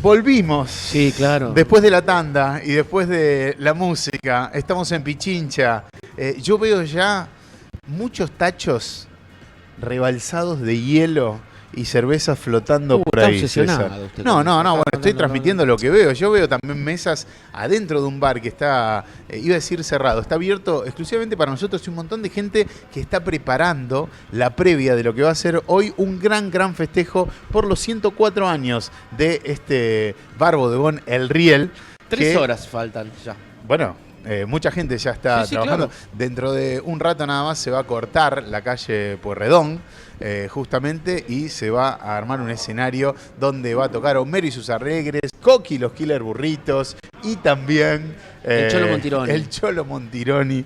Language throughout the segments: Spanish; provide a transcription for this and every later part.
Volvimos. Sí, claro. Después de la tanda y después de la música, estamos en Pichincha. Yo veo ya muchos tachos rebalsados de hielo y cervezas flotando por está ahí, obsesionado César. usted No, con eso. bueno, estoy transmitiendo lo que veo. Yo veo también mesas adentro de un bar que está, iba a decir cerrado, está abierto exclusivamente para nosotros y un montón de gente que está preparando la previa de lo que va a ser hoy un gran festejo por los 104 años de este bar bodegón El Riel. 3 horas faltan ya. Bueno, mucha gente ya está trabajando. Claro. Dentro de un rato nada más se va a cortar la calle Pueyrredón, justamente, y se va a armar un escenario donde va a tocar Homero y sus arregres, Coqui y los Killer Burritos y también el Cholo Montironi. El Cholo Montironi,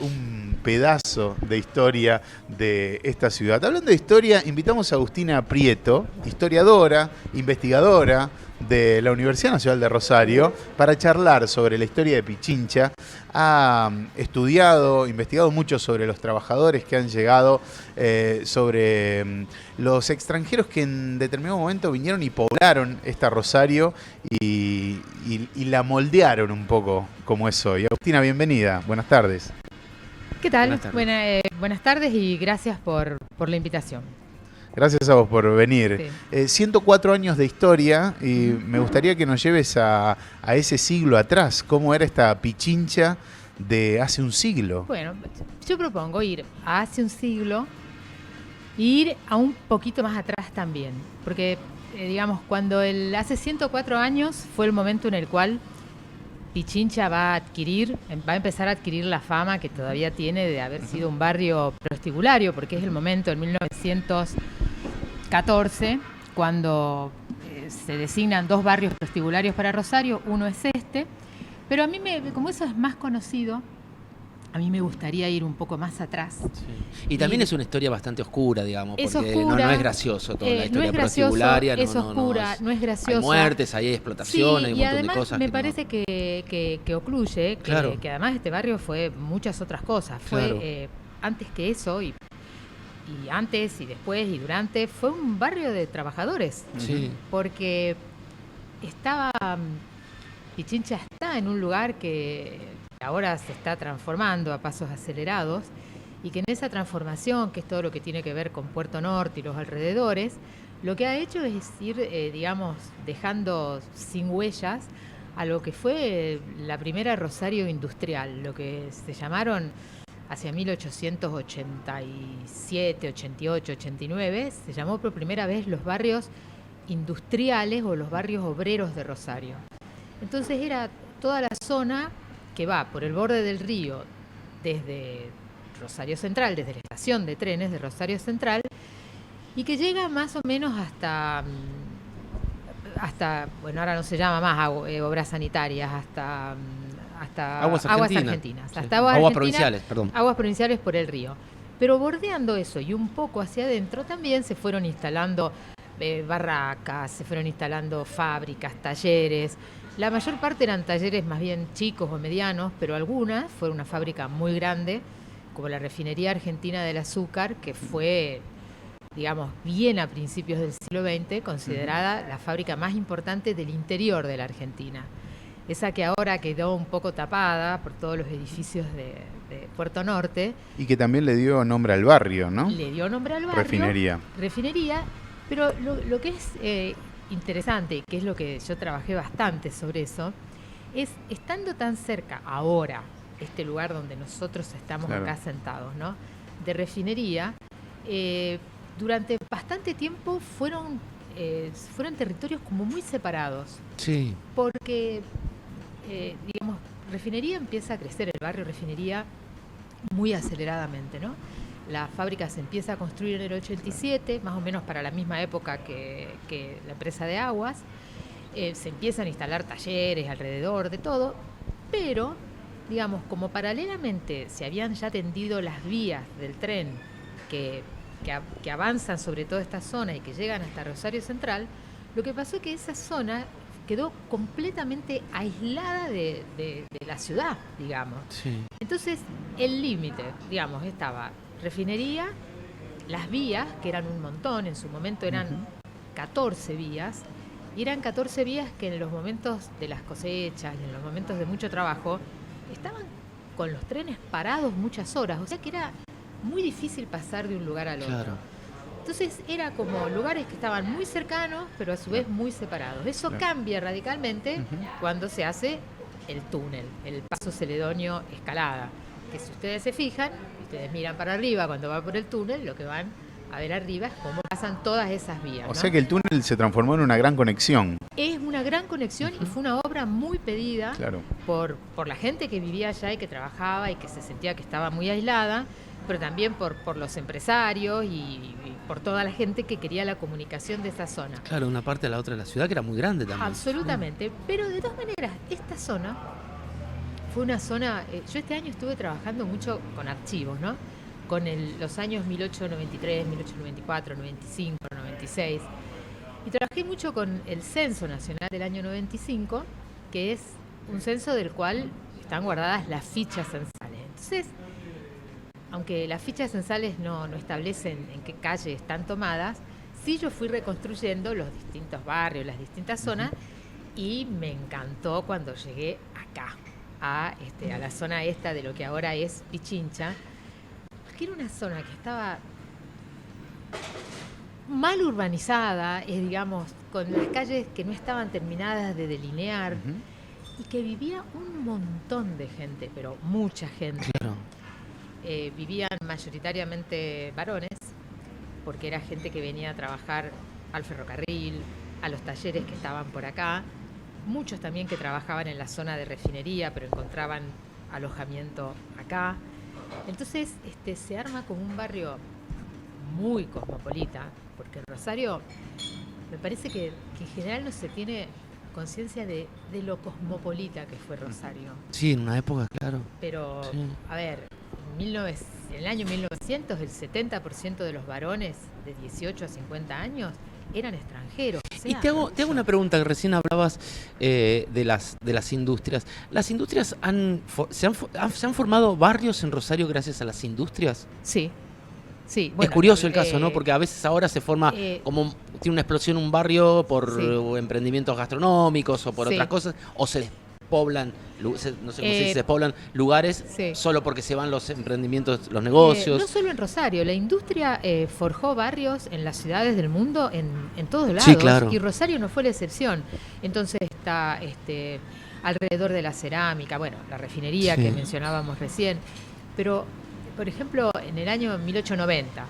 un pedazo de historia de esta ciudad. Hablando de historia, invitamos a Agustina Prieto, historiadora, investigadora de la Universidad Nacional de Rosario, para charlar sobre la historia de Pichincha. Ha estudiado, investigado mucho sobre los trabajadores que han llegado, sobre los extranjeros que en determinado momento vinieron y poblaron esta Rosario y la moldearon un poco como es hoy. Agustina, bienvenida. Buenas tardes. ¿Qué tal? Buenas tardes. Buenas tardes y gracias por la invitación. Gracias a vos por venir. Sí. 104 años de historia y me gustaría que nos lleves a ese siglo atrás. ¿Cómo era esta Pichincha de hace un siglo? Bueno, yo propongo ir a hace un siglo e ir a un poquito más atrás también. Porque, digamos, cuando hace 104 años fue el momento en el cual Pichincha va a empezar a adquirir la fama que todavía tiene de haber sido un barrio prostibulario, porque es el momento, en 1914, cuando se designan 2 barrios prostibularios para Rosario. Uno es este, pero a mí, como eso es más conocido, a mí me gustaría ir un poco más atrás. Sí. Y también es una historia bastante oscura, digamos, es porque oscura, no es gracioso toda la historia no es gracioso, prostibularia. es oscura, no es graciosa. Hay muertes, hay explotación, hay un montón de cosas. Y además me parece que ocluye, claro, que además este barrio fue muchas otras cosas. Claro. Fue antes que eso, y antes y después y durante, fue un barrio de trabajadores. Sí. Porque Pichincha está en un lugar que ahora se está transformando a pasos acelerados, y que en esa transformación, que es todo lo que tiene que ver con Puerto Norte y los alrededores, lo que ha hecho es ir, digamos, dejando sin huellas a lo que fue la primera Rosario industrial, lo que se llamaron hacia 1887, 88, 89, se llamó por primera vez los barrios industriales o los barrios obreros de Rosario. Entonces era toda la zona que va por el borde del río desde Rosario Central, desde la estación de trenes de Rosario Central, y que llega más o menos hasta bueno, ahora no se llama más obras sanitarias, hasta Aguas Argentinas. Sí. Hasta Aguas provinciales, perdón. Aguas provinciales por el río. Pero bordeando eso y un poco hacia adentro también se fueron instalando barracas, se fueron instalando fábricas, talleres. La mayor parte eran talleres más bien chicos o medianos, pero algunas fueron una fábrica muy grande, como la Refinería Argentina del Azúcar, que fue, digamos, bien a principios del siglo XX, considerada la fábrica más importante del interior de la Argentina. Esa que ahora quedó un poco tapada por todos los edificios de Puerto Norte. Y que también le dio nombre al barrio, ¿no? Le dio nombre al barrio. Refinería, pero lo que es interesante, y que es lo que yo trabajé bastante sobre eso, es estando tan cerca ahora, este lugar donde nosotros estamos acá sentados, ¿no?, de Refinería, durante bastante tiempo fueron territorios como muy separados. Sí. Porque, digamos, Refinería empieza a crecer, el barrio Refinería, muy aceleradamente, ¿no? La fábrica se empieza a construir en el 87, más o menos para la misma época que la empresa de aguas. Se empiezan a instalar talleres alrededor de todo, pero, digamos, como paralelamente se habían ya tendido las vías del tren que avanzan sobre toda esta zona y que llegan hasta Rosario Central, lo que pasó es que esa zona quedó completamente aislada de la ciudad, digamos. Sí. Entonces, el límite, digamos, estaba Refinería, las vías, que eran un montón, en su momento eran 14 vías, Y eran 14 vías que en los momentos de las cosechas y en los momentos de mucho trabajo estaban con los trenes parados muchas horas. O sea que era muy difícil pasar de un lugar al otro. Claro. Entonces era como lugares que estaban muy cercanos, pero a su vez muy separados. Eso cambia radicalmente cuando se hace el túnel, el Paso Celedonio Escalada. Que si ustedes se fijan, ustedes miran para arriba cuando va por el túnel, lo que van a ver arriba es cómo pasan todas esas vías. O sea que el túnel se transformó en una gran conexión. Es una gran conexión y fue una obra muy pedida por la gente que vivía allá y que trabajaba y que se sentía que estaba muy aislada, pero también por los empresarios y por toda la gente que quería la comunicación de esa zona. Claro, una parte a la otra de la ciudad que era muy grande también. Absolutamente, pero de todas maneras, esta zona fue una zona... yo este año estuve trabajando mucho con archivos, ¿no? Con los años 1893, 1894, 95, 96. Y trabajé mucho con el Censo Nacional del año 95, que es un censo del cual están guardadas las fichas censales. Entonces, aunque las fichas censales no establecen en qué calles están tomadas, sí yo fui reconstruyendo los distintos barrios, las distintas zonas, y me encantó cuando llegué acá, a la zona esta de lo que ahora es Pichincha, que era una zona que estaba mal urbanizada, digamos, con las calles que no estaban terminadas de delinear, y que vivía un montón de gente, pero mucha gente. Claro. Vivían mayoritariamente varones, porque era gente que venía a trabajar al ferrocarril, a los talleres que estaban por acá, muchos también que trabajaban en la zona de refinería, pero encontraban alojamiento acá. Entonces se arma como un barrio muy cosmopolita, porque en Rosario me parece que en general no se tiene conciencia de lo cosmopolita que fue Rosario. Sí, en una época, claro. Pero, a ver, en el año 1900 el 70% de los varones de 18 a 50 años eran extranjeros. O sea, y te hago una pregunta, que recién hablabas de las industrias. ¿Las industrias se han formado barrios en Rosario gracias a las industrias? Sí. Sí, bueno, es curioso el caso, ¿no? Porque a veces ahora se forma como tiene una explosión un barrio por emprendimientos gastronómicos o por otras cosas, o se despoblan, no sé cómo se dice, despoblan lugares solo porque se van los emprendimientos, los negocios. No solo en Rosario, la industria forjó barrios en las ciudades del mundo en todos lados, sí, claro. Y Rosario no fue la excepción. Entonces está alrededor de la cerámica, bueno, la refinería que mencionábamos recién, pero por ejemplo, en el año 1890,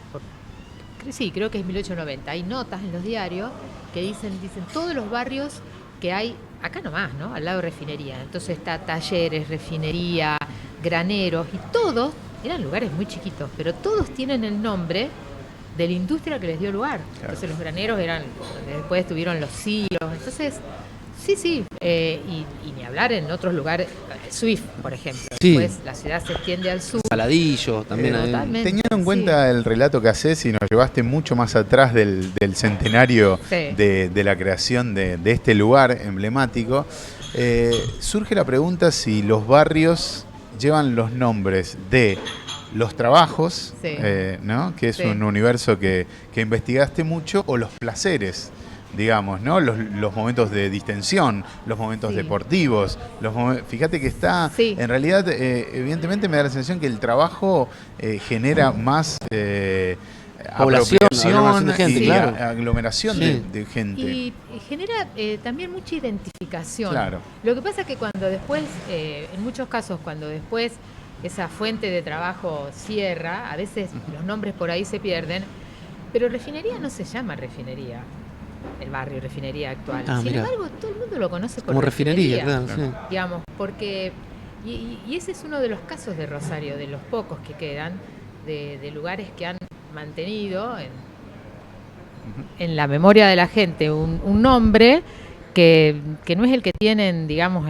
creo que es 1890, hay notas en los diarios que dicen todos los barrios que hay acá nomás, ¿no? Al lado de refinería. Entonces está talleres, refinería, graneros, y todos eran lugares muy chiquitos, pero todos tienen el nombre de la industria que les dio lugar. Claro. Entonces los graneros eran donde después estuvieron los silos. Entonces, sí, y ni hablar en otros lugares, Swift, por ejemplo. Sí. Después la ciudad se extiende al sur. Saladillo, también. Teniendo en cuenta el relato que haces y nos llevaste mucho más atrás del centenario de la creación de este lugar emblemático, surge la pregunta si los barrios llevan los nombres de los trabajos, ¿no? Que es un universo que investigaste mucho, o los placeres, digamos, ¿no? Los momentos de distensión, los momentos deportivos, fíjate que está, en realidad, evidentemente me da la sensación que el trabajo genera más aglomeración de gente, aglomeración de gente. Y genera también mucha identificación. Claro. Lo que pasa es que cuando después, en muchos casos, cuando después esa fuente de trabajo cierra, a veces los nombres por ahí se pierden, pero refinería no se llama refinería. El barrio refinería actual. Sin embargo, todo el mundo lo conoce como refinería, claro. Digamos, porque y ese es uno de los casos de Rosario, de los pocos que quedan, de lugares que han mantenido en la memoria de la gente un nombre que no es el que tienen, digamos,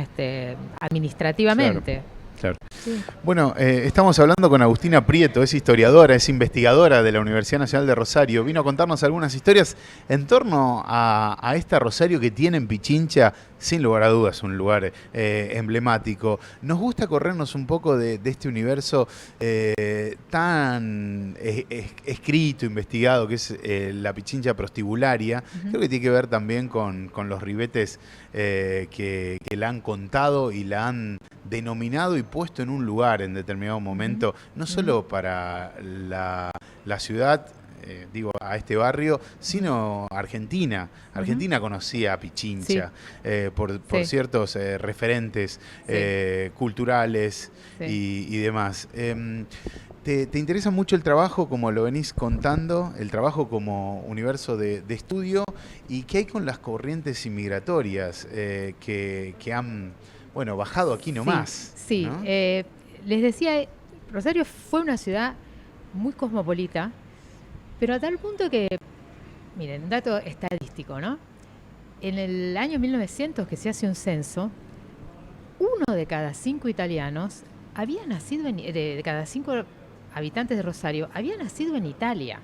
administrativamente. Claro. Claro. Sí. Bueno, estamos hablando con Agustina Prieto, es historiadora, es investigadora de la Universidad Nacional de Rosario. Vino a contarnos algunas historias en torno a esta Rosario que tiene en Pichincha, sin lugar a dudas, un lugar emblemático. Nos gusta corrernos un poco de este universo tan escrito, investigado, que es la Pichincha prostibularia. Creo que tiene que ver también con los ribetes que la han contado y la han denominado y puesto en un lugar en determinado momento, no solo para la ciudad, a este barrio, sino Argentina. Argentina conocía a Pichincha por ciertos referentes culturales y demás. ¿Te interesa mucho el trabajo, como lo venís contando, el trabajo como universo de estudio? ¿Y qué hay con las corrientes inmigratorias que han bajado aquí nomás? Sí, ¿no? Les decía, Rosario fue una ciudad muy cosmopolita, pero a tal punto que, miren, un dato estadístico, ¿no? En el año 1900, que se hace un censo, 1 de cada 5 italianos había nacido de cada 5 habitantes de Rosario había nacido en Italia.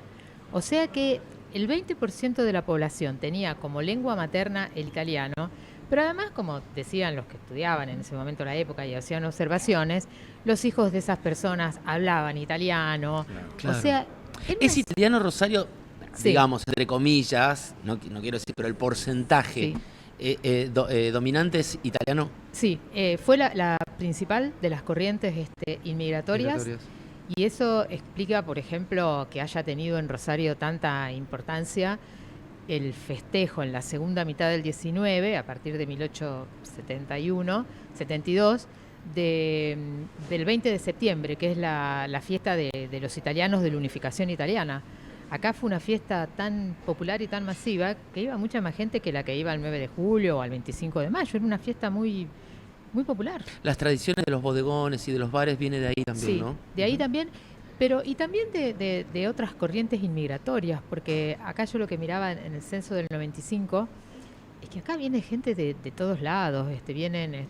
O sea que el 20% de la población tenía como lengua materna el italiano, pero además, como decían los que estudiaban en ese momento la época y hacían observaciones, los hijos de esas personas hablaban italiano. Claro. O sea, es italiano Rosario, sí, digamos, entre comillas, no quiero decir, pero el porcentaje dominante es italiano. Sí, fue la principal de las corrientes inmigratorias. Y eso explica, por ejemplo, que haya tenido en Rosario tanta importancia el festejo en la segunda mitad del 19, a partir de 1872, del 20 de septiembre, que es la fiesta de los italianos de la unificación italiana. Acá fue una fiesta tan popular y tan masiva que iba mucha más gente que la que iba el 9 de julio o al 25 de mayo. Era una fiesta muy, muy popular. Las tradiciones de los bodegones y de los bares viene de ahí también, sí, ¿no? De ahí también. Pero y también de otras corrientes inmigratorias, porque acá yo lo que miraba en el censo del 95 es que acá viene gente de todos lados, vienen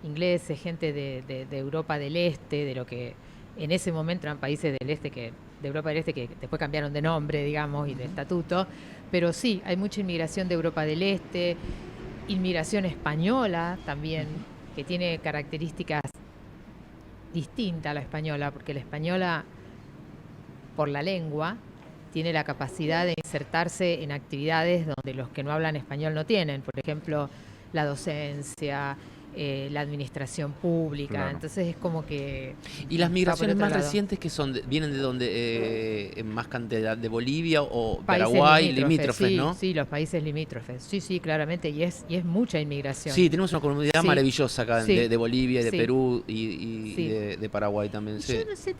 ingleses, gente de Europa del Este, de lo que en ese momento eran países del Este, de Europa del Este que después cambiaron de nombre, digamos, y de estatuto, pero sí, hay mucha inmigración de Europa del Este, inmigración española también, que tiene características distinta a la española, porque la española, por la lengua, tiene la capacidad de insertarse en actividades donde los que no hablan español no tienen, por ejemplo, la docencia, la administración pública, claro. Entonces es como que... ¿Y las migraciones más recientes que son vienen de donde, en más cantidad, de Bolivia o países Paraguay, limítrofes, sí, ¿no? Sí, los países limítrofes, sí, claramente, y es mucha inmigración. Sí, tenemos una comunidad maravillosa acá de Bolivia y de Perú y de Paraguay también. Yo no sé,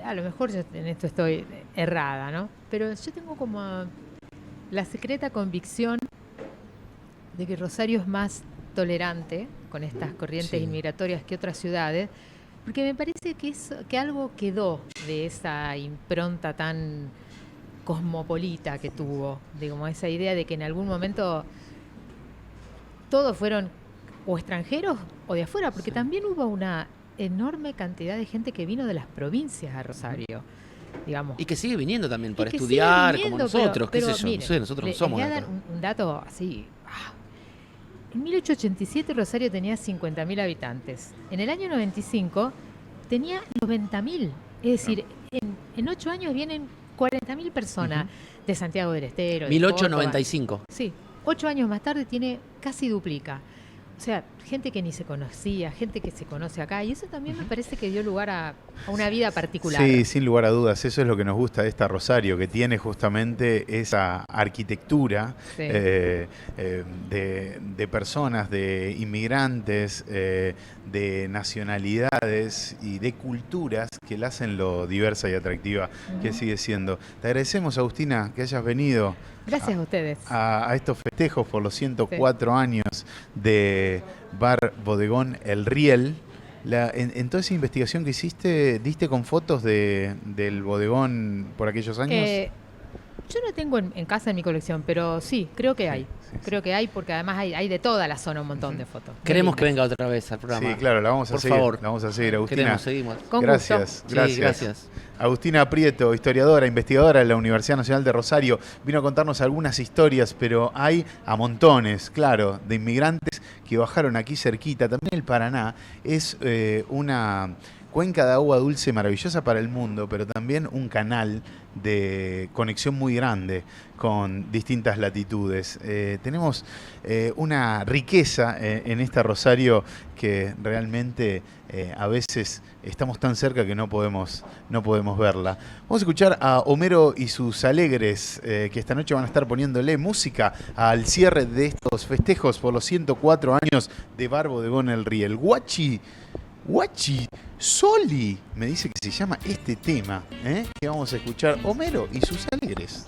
a lo mejor yo en esto estoy errada, ¿no? Pero yo tengo como la secreta convicción de que Rosario es más tolerante con estas corrientes inmigratorias que otras ciudades, porque me parece que algo quedó de esa impronta tan cosmopolita que tuvo, como esa idea de que en algún momento todos fueron o extranjeros o de afuera, porque también hubo una enorme cantidad de gente que vino de las provincias a Rosario, digamos. Y que sigue viniendo también para estudiar, como nosotros, pero, qué sé yo, miren, no sé, nosotros no somos. Les voy a dar un dato así. En 1887 Rosario tenía 50.000 habitantes. En el año 95 tenía 90.000. Es decir, en 8 años vienen 40.000 personas de Santiago del Estero. 1895. Sí, 8 años más tarde casi duplica. O sea, gente que ni se conocía, gente que se conoce acá, y eso también me parece que dio lugar a una vida particular. Sí, sin lugar a dudas, eso es lo que nos gusta de esta Rosario, que tiene justamente esa arquitectura de personas, de inmigrantes, de nacionalidades y de culturas que la hacen lo diversa y atractiva que sigue siendo. Te agradecemos, Agustina, que hayas venido. Gracias a ustedes. A estos festejos por los 104 años de Bar Bodegón El Riel. En toda esa investigación que hiciste, ¿diste con fotos del bodegón por aquellos años? Yo no tengo en casa en mi colección, pero sí, creo que hay. Creo que hay, porque además hay de toda la zona un montón de fotos. Queremos que venga otra vez al programa. Sí, claro, la vamos a seguir. Por favor. La vamos a seguir, Agustina. Seguimos. Con gracias, gusto. gracias. Agustina Prieto, historiadora, investigadora de la Universidad Nacional de Rosario, vino a contarnos algunas historias, pero hay a montones, claro, de inmigrantes que bajaron aquí cerquita. También el Paraná es una cuenca de agua dulce maravillosa para el mundo, pero también un canal de conexión muy grande con distintas latitudes. Tenemos una riqueza en este Rosario que realmente a veces estamos tan cerca que no podemos verla. Vamos a escuchar a Homero y sus Alegres, que esta noche van a estar poniéndole música al cierre de estos festejos por los 104 años de Barbo de Gonelri. El Guachi Soli, me dice que se llama este tema, que vamos a escuchar, Homero y sus Alegres.